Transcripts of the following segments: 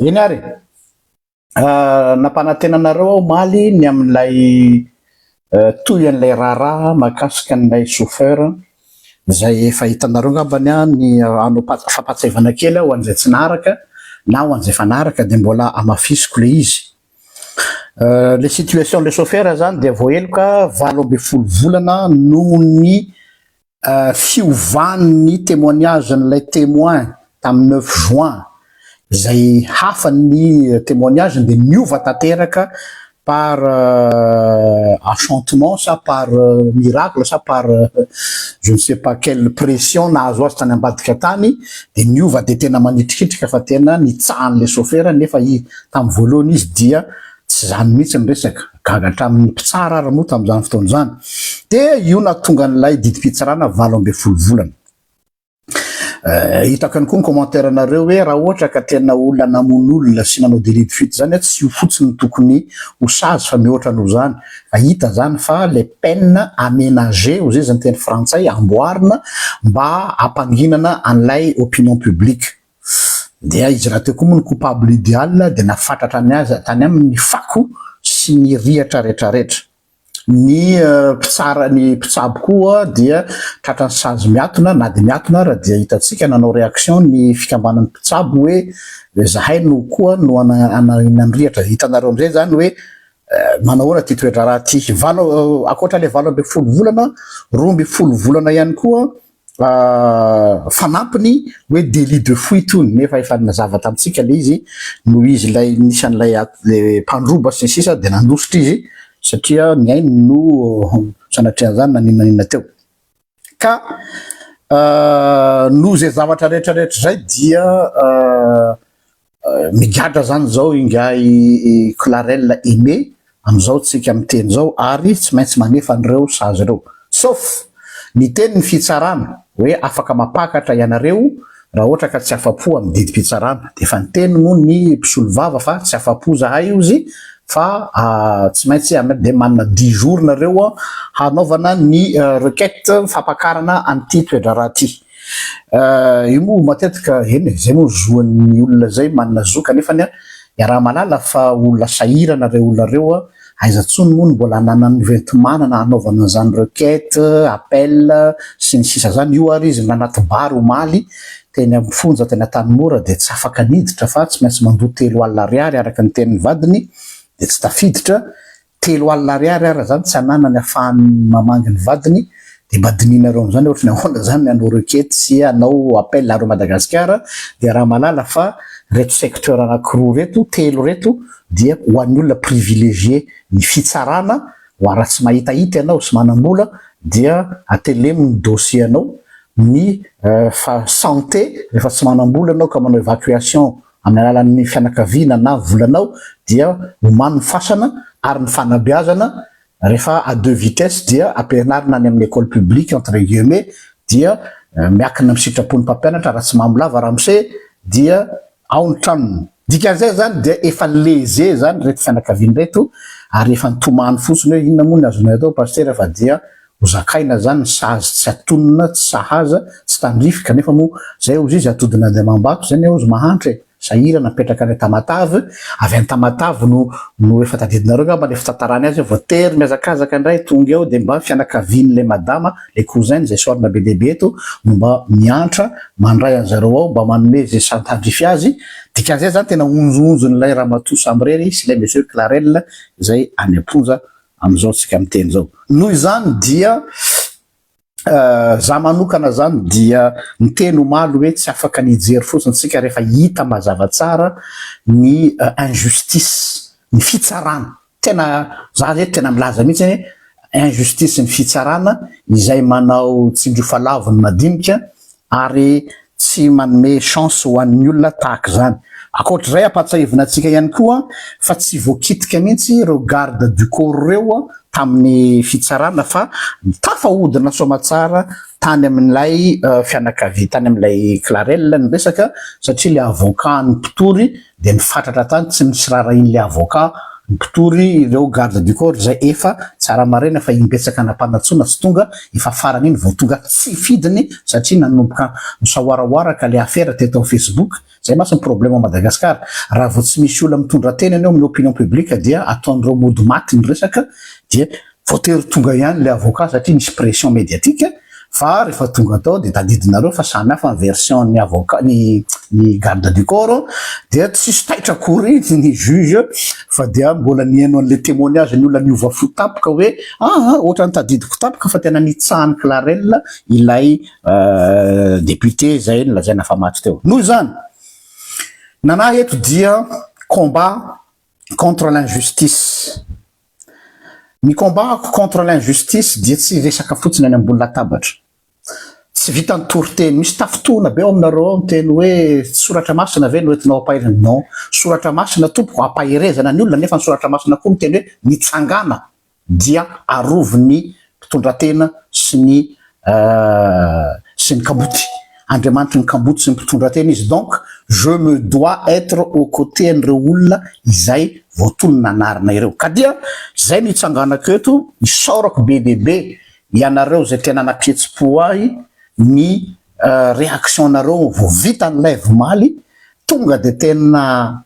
eny ary nampanantenanareo aho maly ny amin'ilay toy an'ilay raharaha mahakasika an'ilay chauffeur zay efa hitanareo ngambany a ny anao fampatsevana kely ho an'izay tsy naharaka na ho an'izay fa naharaka de mbola amafisiko le izy. Le situation le chauffeur zany de voaheloka 20 volana noho ny fiovan'ny témoignage n'ilay témoin tamin'ny 9 juin zay hafa ny témoignage de niova tanteraka par enchantement sa par miracle sa par je ne sais pas quelle pression nahazo azy tany ambadika tany de niova de tena manitrikitrika fa tena nitsahan'le chauffeur nefa tamin'ny voalohany izy dia tsy zany mihitsy ny resaka gaga hatramin'ny mpitsara ary moa tamin'izany fotoana zany de io nahatonga an'ilay didim-pitsarana 20 volana. Hitako ihany koa ny commentaire nareo hoe raha ohatra ka tena olona namon'olona sy nanao délit de fuite zany tsy io fotsiny tokony ho sazy fa mihoatra noho zany fa hita zany fa les peines aménagées ozy zany teny frantsay amboarina mba ampanginana an'ilay opinion publique dia izy raha teo koa moa ny coupable idéal de nafatratra ny azy tany amin'ny fako sy ny rihatra rehetrarehetra. Ny mpitsara ny mpitsabo koa dia tratran'ny sazy miatona na de miatona raha dia hitatsika nanao réaction ny fikambanan'ny mpitsabo hoe zahay no koa no ananrihatra hitanareo amizay zany hoe manahoana ty toetra raha ty akoatra le 20 volana 12 volana ihany koa fanampiny hoe délit de fuite nefa efa nazava tamitsika le izy no izy lay nisy an'ilay mpandroba sy ny sisa de nandositra izy satria ny ainy no sanatria zany naninanina teo ka no zay zavatra rehetrarehetra zay dia migadra zany zao inga i Clarelle Aimé amizao tsika amin'ny teny zao ary tsy maintsy manefa an'ireo sazy ireo sauf ny teny ny fitsarana hoe afaka mapakatra ianareo raha ohatra ka tsy afapo amin'ny didim-pitsarana de fa ny teny moa ny mpisolo vava fa tsy afapo zahay izy fa tsy maintsy de manana 10 jours nareo hanaovana ny requête fampakarana an'ity toedra raha ty. Io moa matetika eny zay moa zoan'ny olona zay manana zo kanefa ny raha malala fa olona sahirana reo olona reo aizatsony moa ny mbola nanany ventimana hanaovana zany requête appel sy ny sisa zany io ary izy nanaty bary omaly teny amin'ny fonja tena tany mora de tsy afaka niditra fa tsy maintsy mandoa 3 alina ariary araka ny tenin'ny vadiny de tsy tafiditra 3 alina ariary ara zany tsy ananany ahafahany mamangy ny vadiny de badininareo am'zany ohatra ny ahoana zany anao requête sy anao appel aro Madagasikara de raha malala fa reto secteur anakiroa reto 3 reto dia ho an'ny olona privilégié ny fitsarana ho raha tsy mahitahita ianao sy manambola dia ateleminy dossier anao ny fa santé rehefa tsy manambola anao ka manao évacuation amin'ny alalan'ny fianakaviana na volanao dia homany fasana ary ny fanabeazana rehefa à 2 vitesses dia ampianarina any amin'ny école publique entre guillemets dia miakina misitrapony mpampianatra raha tsy mambolava ramose dia ao ny tranony dikan'izay zany dia efa leze zany reto fianakaviana reto ary efa nitomany fotsiny hoe inona moa ny azonay atao paster fa dia hozakaina zany sazy tsy atonina tsy sahaza tsy tandrify kanefa moa zay ozy izy atodina de mambato zany ozy mahantra sahira napetraka any Tamatave avy any Tamatave no efa tadidinareo ngamba le fitantarany azy voatery miazakazaka indray tonga eo de mba fianakavian'le madama le cousin zay sorina be dehibe eto no mba miantra mandray anzareo ao mba manome zay santandrify azy dikan'izay zany tena onjoonjon'ilay Ramatoa Sambrely sy le monsieur Clarelle zay any amponja amizao tsika miteny zao noho izany dia za manokana zany dia ny teny omaly hoe tsy afaka nijery fotsiny tsika rehefa hita mazava tsara ny injustice ny fitsarana tena za zay tena milaza mihitsy hoe injustice ny fitsarana izay manao tsindrofa lavo ny madinika ary tsy manome chance ho an'ny olona tahaka zany akoatr'izay ampatsahivina atsika ihany koa fa tsy voakitika mihitsy ireo garde du corps reo tamin'ny fitsarana fa tafahodina somatsara tany amin'ilay fianakavia tany amin'ilay Clarelle ny resaka satria le avocat ny mpitory de nifatratra tany tsy misy rarahin'le avocat mpitory ireo garde du corps zay efa tsara marena fa imbetsaka anampanatsona tsy tonga efa farany iny vao tonga tsy fidiny satria nanomboka misahoarahoaraka le affaire teto amin'ny Facebook zay masy ny problème Madagasikara raha vao tsy misy olona mitondra tena anao amin'ny opinion publique dia ataon'ireo mody maty ny resaka dia voatery tonga ihany le avocat satria misy pression médiatique fa rehefa tonga tao dia tadidinareo fa samy hafa ny version ny avocat ny garde du corps dia tsisy taitra akory ny juge fa dia mbola nihaino an'le témoignage ny olona niova fo tapoka hoe ohatra ny tadidiko tapoka fa tena nitsahany Clarelle ilay député zay nolazaina fa maty teo noho izany nanahy eto dia combat contre l'injustice. Ny combat contre l'injustice dia tsy resaka fotsiny any ambony latabatra. Tsy vitan'ny toriteny, misy tafitona be ao aminareo miteny hoe soratra masina ve no entinao ampahirezana? Non, soratra masina tompoko ampahirezana ny olona nefa ny soratra masina koa miteny hoe nitsangana dia aroviny mpitondratena sy ny kaboty. Andriamanitra ny kaboty sy ny mpitondratena izy. Donc, je me dois être aux côtés an'ireo olona izay voatolona anarina ireo. Ka dia zay nitsanganako eto, isaorako be dia be ianareo zay tena napietsi-po ahy ny réaction-nareo vao vita ny live maly tonga dia tena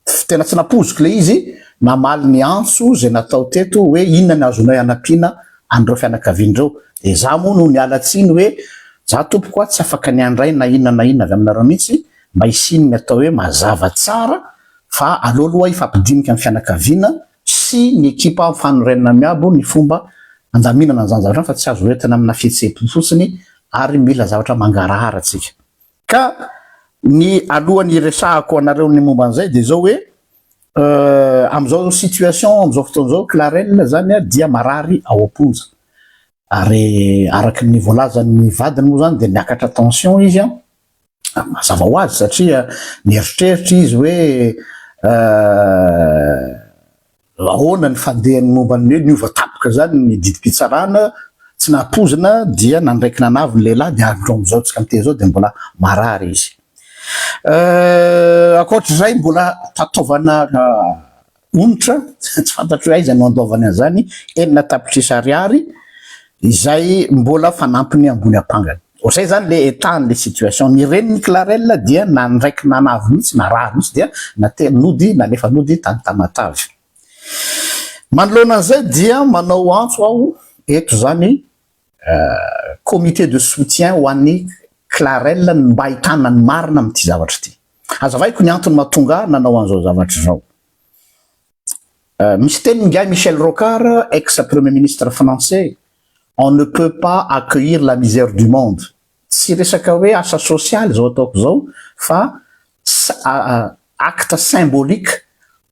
tsy napoziko le izy namaly ny antso zay natao teto hoe inona ny azonao ianampiana an'ireo fianakavian'ireo. Dia za moa no nialatsiny hoe za tompoko tsy afaka niandray na inona avy aminareo mihitsy mba hisiny ny atao hoe mazava tsara fa aloaloha ifampidinika amin'ny fianakaviana sy ny ekipa fanorenana miabo ny fomba andaminana an'izany zavatra fa tsy azo hoentina amina fihetseham-po fotsiny ary mila zavatra mangarahara atsika. Ka ny alohan'ny resahako anareo ny momba an'izay dia zao hoe am'izao situation am'izao fotoan'izao Clarelle zany dia marary ao am-ponja ary araky ny voalazan'ny vadiny moa zany dia niakatra tension izy mazava ho azy satria nieritreritra izy hoe ahoana ny fandehany momba ny hoe niova tapoka zany ny didim-pitsarana tsy napozina dia nandraiky nanavy ny lehilahy dia andro am'izao tsika miteny zao dia mbola marary izy. Akoatr'izay mbola tataovana onitra tsy fantatro hoe aiza no andoavany an'izany 4 tapitrisa ariary izay mbola fanampiny ambony ampangany. Zay zany le état le situation ny reniny Clarelle dia nandraiky nanavy mihitsy narary mihitsy dia nately nalefa nody tany Tamatavy. Manoloana an'izay dia manao antso aho eto zany comité de soutien ho an'ny Clarelle mba ahitana ny marina amin'ity zavatra ity. Azavaiko ny antony mahatonga nanao an'izao zavatra zao. Misy teny ngiahy Michel Rocard, ex-premier ministre français, on ne peut pas accueillir la misère du monde. Tsy resaka hoe asa social zao ataoko zao fa acte symbolique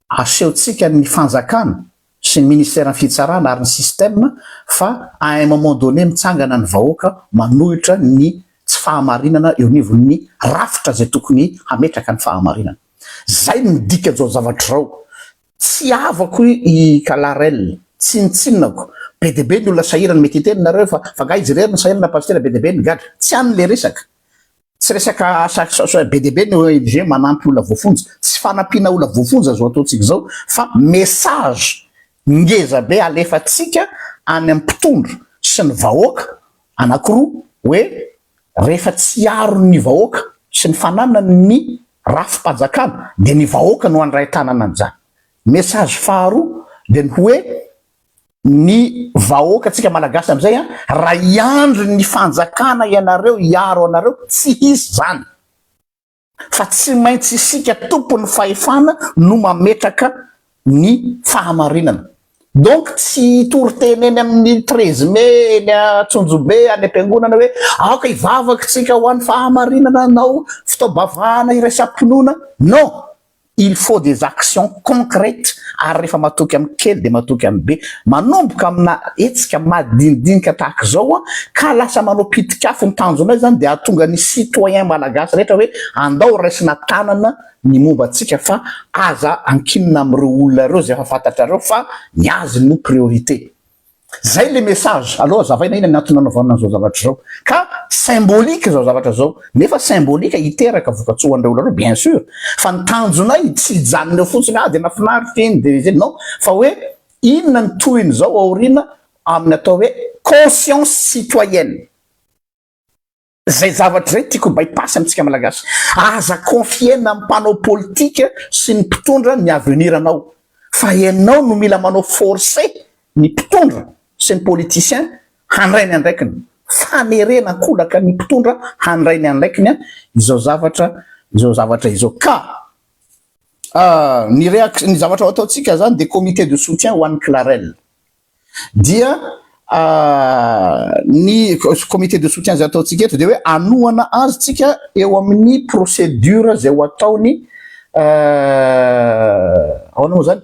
asehontsika ny fanjakana sy ny ministère ny fitsarana ary ny système fa à un moment donné mitsangana ny vahoaka manohitra ny tsy fahamarinana eo anivon'ny rafitra zay tokony hametraka ny fahamarinana. Zay no midika zao zavatra zao. Tsy avako i Clarelle, tsy nitsinako be dia be ny olona sahirana mety hiteny nareo fa nga izy rery ny sahirana pastera be dia be ny gadra. Tsy an'le resaka. Tsy resaka be dia be ny ONG manampy olona voafonja. Tsy fanampiana olona voafonja zao ataontsika zao fa message ngeza be alefatsika any amin'ny mpitondro sy ny vahoaka anankiroa hoe rehefa tsy aro ny vahoaka sy ny fananana ny rafi-panjakana dia ny vahoaka no andray tanana an'izany. Message faharoa dia ny hoe ny vahoaka tsika malagasy am'izay raha iandry ny fanjakana ianareo iaro anareo tsy hisy zany fa tsy maintsy isika tompony fahefana no mametraka ny fahamarinana. Donc tsy toriteny eny amin'ny 13 mai eny Tsonjobe any am-piangonana hoe aoka ivavaka tsika ho an'ny fahamarinana anao fitaobavahana iraisam-pinoana. Non, il faut des actions concrètes ary rehefa matoky amin'ny kely dia matoky amin'ny be manomboka amina etsika madinidinika tahaka zao ka lasa manao pitikafo ny tanjonay zany dia ahatonga ny citoyen malagasy rehetra hoe andao raisina tanana ny momba antsika fa aza ankinina amin'ireo olona ireo zay efa fantatrareo fa ny azy no priorité. Zay le message. Aloha zavaina ina ny antony nanaovana an'izao zavatra zao. Ka symbolique zao zavatra zao, nefa symbolique hiteraka vokatsohan'ireo lareo bien sûr, fa ny tanjonay tsy hijanona fotsiny de nafinaritra iny de zay non, fa hoe inona ny tohiny zao aoriana amin'ny atao hoe conscience citoyenne. Zay zavatra zay tiako bypass amitsika malagasy. Aza confiena amin'ny mpanao politika sy ny mpitondra ny aveniranao, fa ianao no mila manao forcer ny mpitondra sy ny politicien handray ny andraikiny, fanerena kolaka ny mpitondra handray ny andraikiny izao zavatra izao. Ka ny zavatra ataotsika zany de comité de soutien ho an'ny Clarelle dia ny comité de soutien zay ataotsika eto de hoe anohana azy tsika eo amin'ny procédure zay ho ataony ahoana moa zany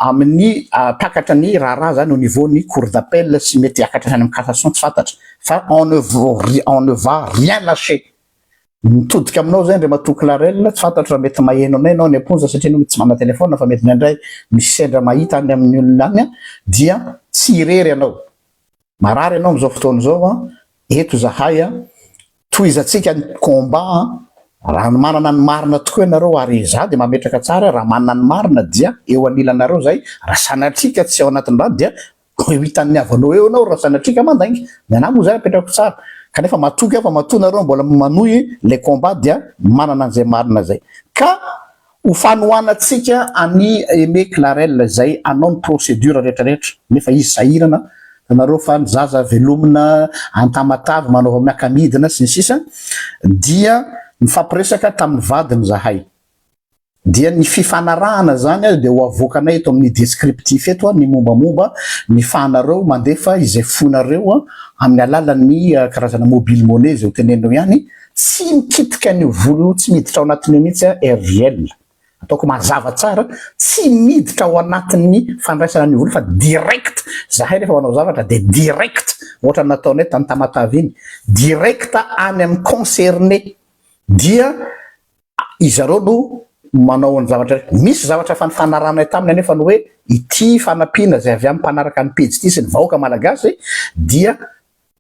amin'ny takatra ny raharaha zany au niveau ny cour d'appel sy mety akatra any amin'ny cassation tsy fantatra, fa on ne va rien lâcher. Mitodika aminao zay ndre matoa Clarelle tsy fantatra mety maheno anay anao ny amponja satria no tsy manana telefona fa mety nandray misy sendra mahita any amin'ny olona any dia tsy irery anao marary anao am'izao fotoana zao eto zahay toizatsika ny combat raha manana ny marina tokoa ianareo ary za de mametraka tsara raha manana ny marina dia eo anilanareo zay raha sanatrika tsy ao anatin'ny raha dia hitan'ny avanao eo anao raha sanatrika mandaingy miana moa zay apetrako tsara kanefa matoky fa matonareo mbola manohy le combat dia manana an'izay marina zay ka ho fanohanatsika any Aimé Clarelle zay anao ny procédure rehetrarehetra nefa izy sahirana anareo fa ny zaza velomina antamatavy manao miakamidina sy ny sisa dia mifampiresaka tamin'ny vadiny zahay dia ny fifanarahana zany de ho avoakanay eto amin'ny descriptif eto ny mombamomba ny fanareo mandefa izay fonareo amin'ny alalan'ny karazana mobile monnaie zay ho tenenao ihany tsy mikitika ny volo tsy miditra ao anatin'io mihitsy RGL ataoko mazava tsara tsy miditra ao anatin'ny fandraisana ny volo fa direct zahay rehefa manao zavatra de direct ohatra nataonay tany tamatavy iny direct any amin'ny concerné dia izareo no manao ny zavatra misy zavatra fanarahanay taminy anefa ny hoe ity fanampiana zay avy amin'ny mpanaraka ny pejy ity sy ny vahoaka malagasy dia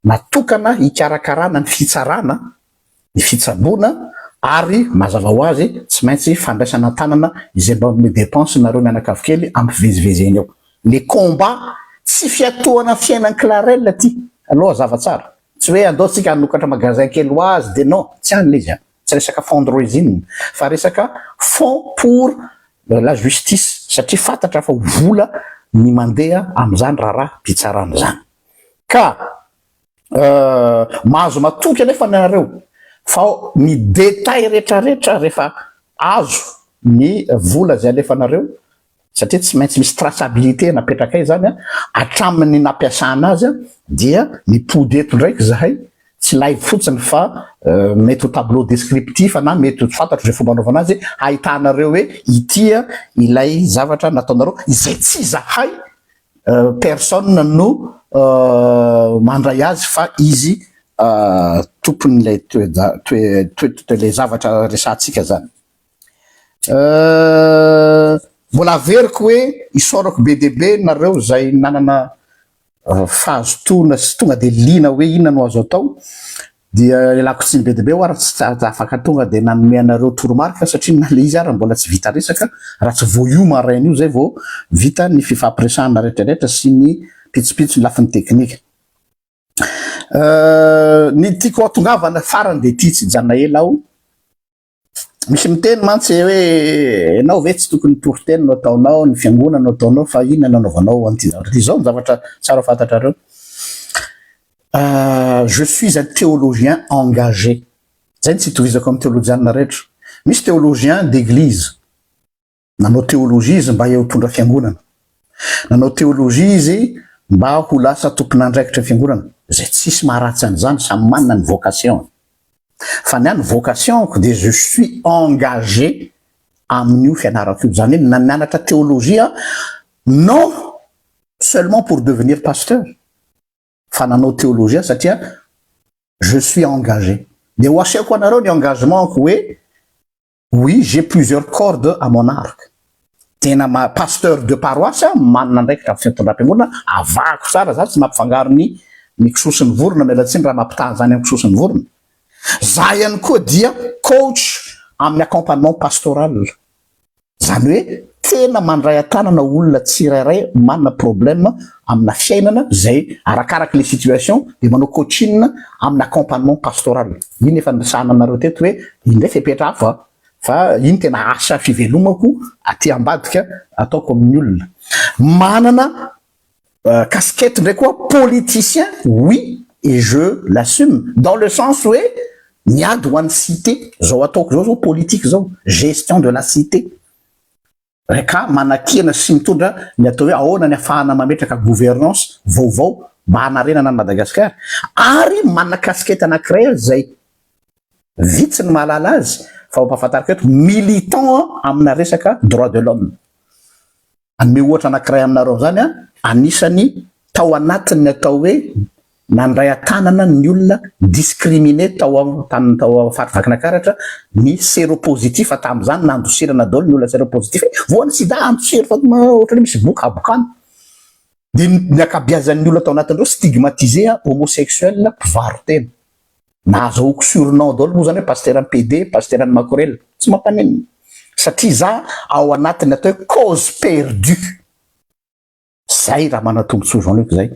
natokana hikarakarana ny fitsarana ny fitsaboana ary mazava ho azy tsy maintsy fandraisana tanana izay mba me dépense nareo mianakavy kely ampivezivezeny eo le combat tsy fiatohana fiainan'ny Clarelle ty aloha zava tsara tsy hoe andao tsika hanokatra magasin kely ho azy de non tsy any le izy tsy resaka fundraising fa resaka fond pour la justice satria fantatra fa vola ny mandeha am'izany raha mpitsarana zany ka mahazo matoky anefa nareo fa ny détail rehetrarehetra rehefa azo ny vola zay alefanareo satria tsy maintsy misy traçabilité napetraka zany hatramin'ny nampiasana azy dia mipody eto ndraiky zahay tsy live fotsiny fa mety ho tableau descriptif na mety ho fantatro zay fomba anaovana azy ahitanareo hoe itya ilay zavatra nataonareo izay tsy zahay personne no mandray azy fa izy tompon'ilay le zavatra resantsika zany mbola averiko hoe isorako be debe nareo zay nanana fahazotona sy tonga de lina hoe inona no azo atao dia ilako tsy be debe ary tsy afaka tonga de nanome anareo toromarika satria nale izy ary mbola tsy vita resaka raha tsy voio maraina io zay vao vita ny fifampiresahana rehetrarehetra sy ny pitsopitso ny lafin'ny teknika ny tiako atongavana farany de ty tsy janona ela aho misy miteny mantsy hoe ianao ve tsy tokony toriteny no ataonao ny fiangonana no ataonao fa inona nanaovanao an'ity zavatra ty zao ny zavatra tsara fantatrareo je suis un théologien engagé zay tsy itovizako amin'ny théologiana rehetra misy théologien d'église nanao théologie izy mba hitondra fiangonana nanao théologie izy mba ho lasa tompon'andraikitra fiangonana zay tsisy maharatsy an'izany samy manana ny vocation fa niany vocation de je suis engagé amin'io fianarako io zany hoe namianatra théologie non seulement pour devenir pasteur fa nanao théologie satria je suis engagé de ho aseko anareo ny engagement ko hoe oui j'ai plusieurs cordes à mon arc tena pasteur de paroisse manana ndraiky fitondraam-piangonana avako tsara za tsy mampifangaro ny ny kisosin'ny vorona mialatsiny raha mampitaha zany amin'ny kisosin'ny vorona. Za ihany koa dia coach amin'ny accompagnement pastoral. Zany hoe tena mandray atanana olona tsirairay manana problème amina fiainana zay arakaraka les situations de manao coaching amin'ny accompagnement pastoral. Iny efa nisahana anareo teto hoe indray fepetra fa iny tena asa fivelomako aty ambadika ataoko amin'ny olona. Manana casquette ndraiky koa politicien, oui, et je l'assume dans le sens hoe miady ho an'ny cité zao ataoko zao politique zao, gestion de la cité. Reka manakina sy mitondra ny atao hoe ahoana ny afahana mametraka gouvernance vaovao mba hanarenana ny Madagasikara. Ary manana casquette anankiray zay vitsy ny mahalala azy fa mampahafantariko eto militant amina resaka droit de l'homme. Anome ohatra anankiray aminareo zany anisany tao anatiny atao hoe nandray atanana ny olona discriminé tao farivakinankaratra ny séropositif atam'izany nandosirana daholo ny olona séropositif voany sida andosiro fa ohatra hoe misy boka abokany de ny akabiazan'ny olona tao anatin'ireo stigmatisé homosexuel mpivarotena nahazoako surnom daholo moa zany hoe pasteran'ny PD, pasteran'ny Makorel, tsy mampanino satria za ao anatiny atao hoe cause perdue. Zay raha manatombontso Jean-Luc zay.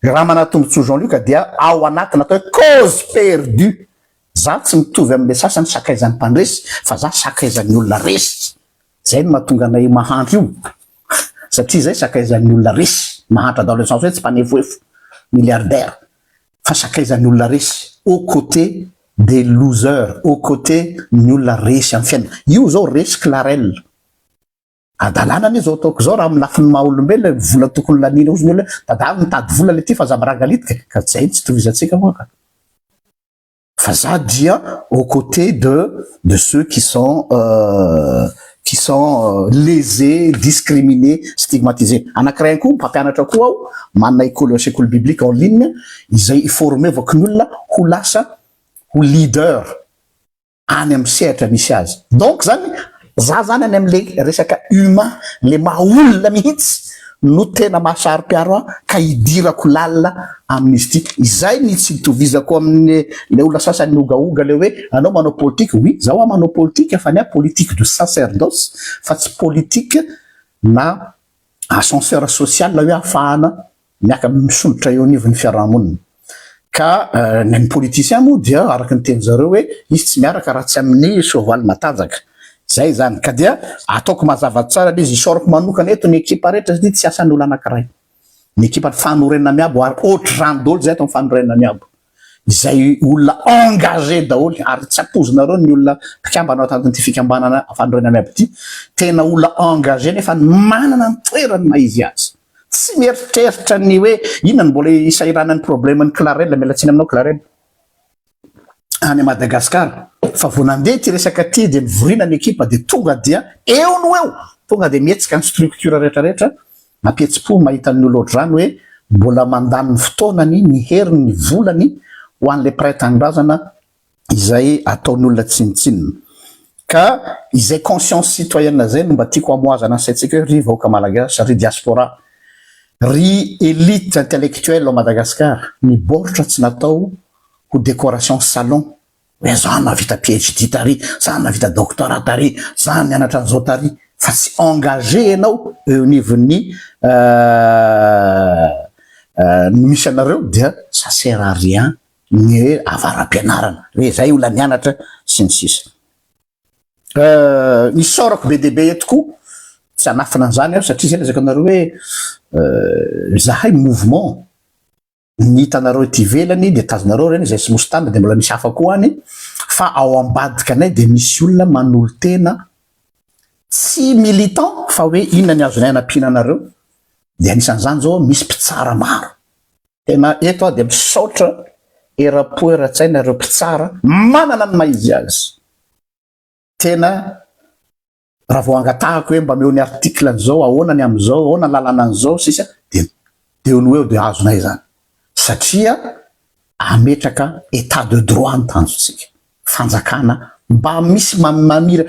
Raha manatombontso Jean-Luc dia ao anatiny atao hoe cause perdue. Za tsy mitovy amin'le sasany sakaizan'ny mpandresy fa za sakaizan'ny olona resy. Zay no mahatonga anay mahantra io. Satria zay sakaizan'ny olona resy. Mahantra dans le sens hoe tsy mpanefoefo milliardaire fa sakaizan'ny olona resy aux côtés des losers, aux côtés ny olona resy amin'ny fiainana. Io zao resy Clarel. Adalana ane zao ataoko zao raha amin'ny lafiny maha-olombelona vola tokony lanina ozy ny olona tadavy mitady vola le ty fa za mirangalitika ka zay tsy tovizantsika moa ka. Fa za dia aux côtés de ceux qui sont lésés, discriminés, stigmatisés. Anankiray koa mpampianatra koa aho manana sekoly biblique en ligne izay iformevako ny olona ho lasa ho leader any amin'ny sehatra misy azy. Donc zany za zany any am'le resaka humain le maha-olona mihitsy no tena mahasaro-piaro ka idirako lalina amin'izy ity. Izay ny tsy itovizako amin'ny le olona sasany ogaoga le hoe anao manao politique. Oui, zaho manao politique fa ny politique de sacerdoce fa tsy politique na ascenseur social hoe ahafahana miaka misondrotra eo anivon'ny fiarahamonina. Ka ny politicien moa dia araka ny teny zareo hoe izy tsy miaraka raha tsy amin'ny soavaly matanjaka. Zay zany ka dia ataoko mazava tsara izy isorako manokana eto ny ekipa rehetra zy tsy asan'ny olona anankiray. Ny ekipa fanorenana miabo ary ohatr'izany daholo zay atao fanorenana miabo. Izay olona engagé daholo ary tsy ampozinareo ny olona mpikambana ao anatin'ity fikambanana fanorenana miabo ity. Tena olona engagé nefa manana ny toerany maizy azy. Tsy mieritreritra ny hoe inona ny mbola isahiranany problème ny Clarel mialatsiny aminao Clarel any Madagasikara. Fa vao nandeha ty resaka ty de mivorina ny ekipa de tonga dia eo no eo tonga de mietsika ny structure rehetrarehetra mampietsi-po mahita ny olo ohatr'izany hoe mbola mandany ny fotoanany ny heriny ny volany ho an'le prêt-angrazana izay ataon'ny olona tsinitsinina. Ka izay conscience citoyenne zay no mba tiako amoazana ansaitsika hoe ry vahoaka malagasy ry diaspora ry élite intellectuelle au Madagascar miboritra tsy natao ho décoration salon. Hoe za navita PhD tary, za navita doctorat tary, za nianatra an'izao tary, fa tsy engagé ianao eo anivon'ny misy anareo dia ça sert à rien ny hoe avaram-pianarana hoe zay olona nianatra sy ny sisa. Ny sorako be dehibe eto koa tsy anafina an'izany aho satria zay lezaka anareo hoe zahay mouvement ny hitanareo ety ivelany de tazonareo reny zay sy mositana de mbola misy hafa koa any fa ao ambadika anay de misy olona manolo tena tsy militant fa hoe inona ny azonay anampinanareo de anisan'izany zao misy mpitsara maro tena eto de misaotra era-po era-tsaina ireo mpitsara manana ny maizy azy tena raha vao angatahako hoe mba meo ny article an'izao ahoana ny am'izao ahoana ny lalana an'izao sisa de eo no eo de azonay zany satria ametraka état de droit ny tanjotsika fanjakana mba misy mamira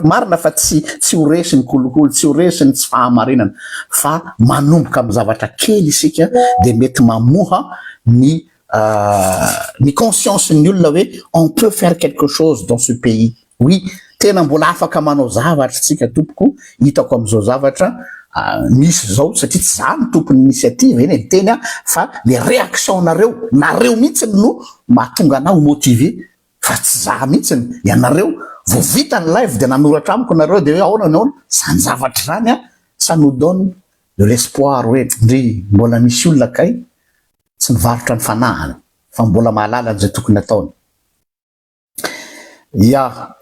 marina fa tsy ho resiny kolokolo, tsy ho resiny tsy fahamarinana, fa manomboka amin'ny zavatra kely isika de mety mamoha ny conscience ny olona hoe on peut faire quelque chose dans ce pays. Oui, tena mbola afaka manao zavatra tsika tompoko, hitako am'izao zavatra misy zao satria tsy zany tompony initiative eny teny fa le réaction nareo mihitsy no mahatonga anao motivé, fa tsy za mihitsy ianareo vao vita ny live de nanoratra amiko nareo de hoe ahoana zany zavatra zany ça nous donne de l'espoir hoe ndry mbola misy olona kay tsy mivarotra ny fanahany fa mbola mahalala an'izay tokony ataony. Ya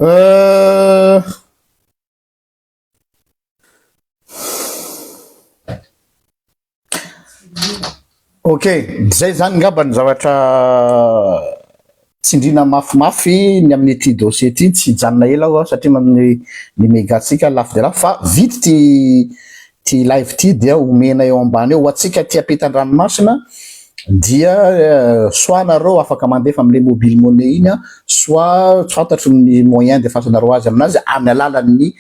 ok, zay zany ngamba ny zavatra tsindrina mafimafy ny amin'ny ty dossier ty, tsy janona ela aho satria ny megatsika lafo de lafo fa vity ty live ty dia omena eo ambany eo atsika ty ampitan-dranomasina dia soit nareo afaka mandefa am'le mobile monnaie iny soit tsy fantatro ny moyen defasanareo azy aminazy amin'ny alalan'ny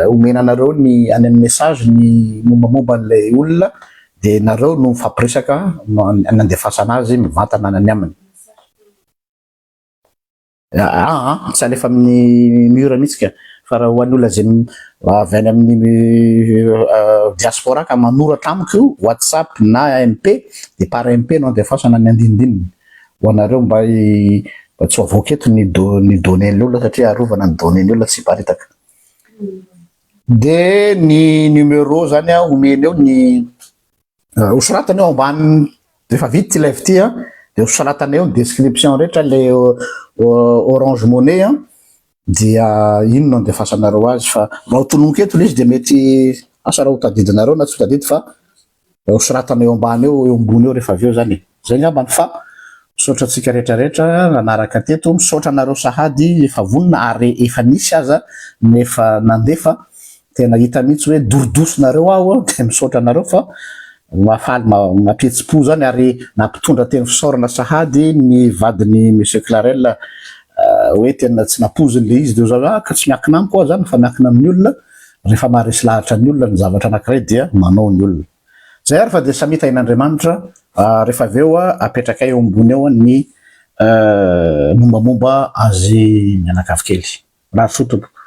omenanareo ny any amin'ny message ny mombamomba an'lay olona de nareo no mifampiresaka nandefasana azy mivantana any aminy. Tsy alefa amin'ny mura mihitsy ka fa raha hoan'ny olona zay avy any amin'ny diaspora ka manoratra amiko WhatsApp na MP de par MP no andefasana ny andinidininy ho anareo mba tsy avoaketo ny données-ny olona satria arovana ny données-ny olona tsy hiparitaka. De ny numéro zany omeny eo ny hosoratany eo ambany rehefa vita ty live ty de hosoratany eo ny description rehetra le Orange Money dia ino no andefasanareo azy fa raha hotonoketo le izy de mety asa raha hotadidinareo na tsy hotadidy fa hosoratana eo ambany eo ambony eo rehefa aveo zany zay ngambany fa misaotra atsika rehetrarehetra nanaraka teto, misaotra anareo sahady efa vonona ary efa nisy aza nefa nandefa tena hita mihitsy hoe dorodosonareo aho de misaotra anareo fa mafaly mampietsi-po zany ary nampitondra teny fisaorana sahady ny vadiny monsieur Clarel hoe tena tsy napoziny le izy de zao ka tsy miankina amiko zany fa miankina amin'ny olona rehefa maharesy lahatra ny olona ny zavatra anankiray dia manao ny olona zay ary fa de samita in'Andriamanitra rehefa aveo apetraka eo ambony eo ny mombamomba azy mianakavy kely raha sotompoko.